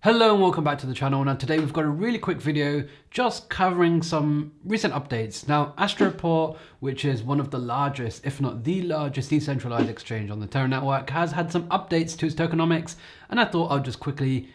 Hello and welcome back to the channel. Now today we've got a really quick video just covering some recent updates. Now Astroport, which is one of the largest, if not the largest decentralized exchange on the Terra network, has had some updates to its tokenomics, and I thought I'll just quickly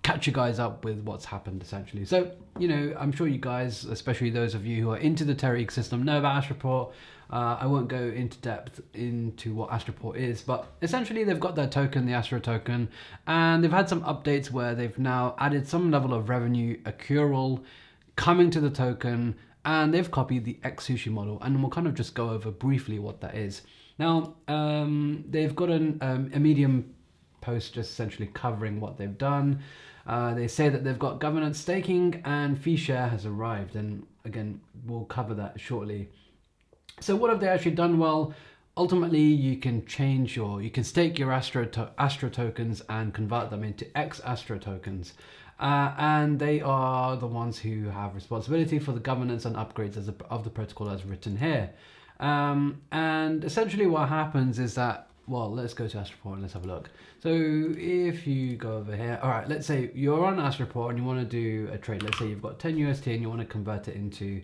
catch you guys up with what's happened essentially. So, I'm sure you guys, especially those of you who are into the Terra ecosystem, know about Astroport. I won't go into depth into what Astroport is, but essentially they've got their token, the ASTRO token, and they've had some updates where they've now added some level of revenue accrual coming to the token, and they've copied the xSushi model, and we'll kind of just go over briefly what that is. Now, they've got a Medium post just essentially covering what they've done. They say that they've got governance staking and fee share has arrived, and again, we'll cover that shortly. So what have they actually done? Well, ultimately you can stake your ASTRO tokens and convert them into xAstro tokens. And they are the ones who have responsibility for the governance and upgrades of the protocol as written here. And essentially what happens is that, well, let's go to Astroport and let's have a look. So if you go over here, all right, let's say you're on Astroport and you want to do a trade. Let's say you've got 10 UST and you want to convert it into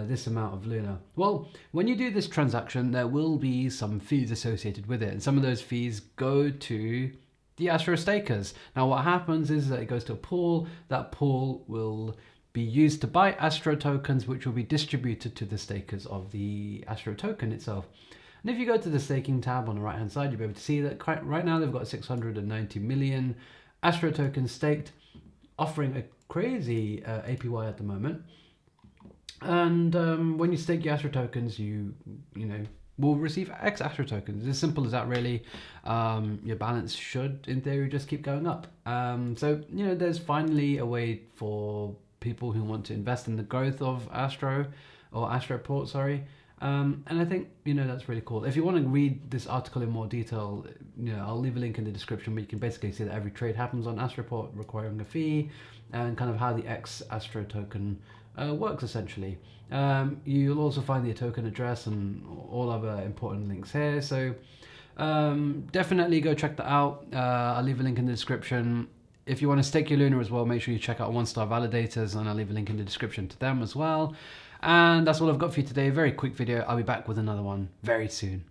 this amount of Luna. Well, when you do this transaction, there will be some fees associated with it. And some of those fees go to the Astro stakers. Now what happens is that it goes to a pool. That pool will be used to buy Astro tokens, which will be distributed to the stakers of the Astro token itself. And if you go to the staking tab on the right hand side, you'll be able to see that right now they've got 690 million Astro tokens staked, offering a crazy APY at the moment. And when you stake your Astro tokens, you will receive xAstro tokens. It's as simple as that, really. Your balance should, in theory, just keep going up. So there's finally a way for people who want to invest in the growth of Astro, or Astroport, sorry. And I think that's really cool. If you want to read this article in more detail, I'll leave a link in the description where you can basically see that every trade happens on Astroport requiring a fee, and kind of how the xAstro token works essentially. You'll also find the token address and all other important links here. So definitely go check that out. I'll leave a link in the description. If you want to stake your Luna as well, make sure you check out One Star Validators, and I'll leave a link in the description to them as well. And that's all I've got for you today. Very quick video. I'll be back with another one very soon.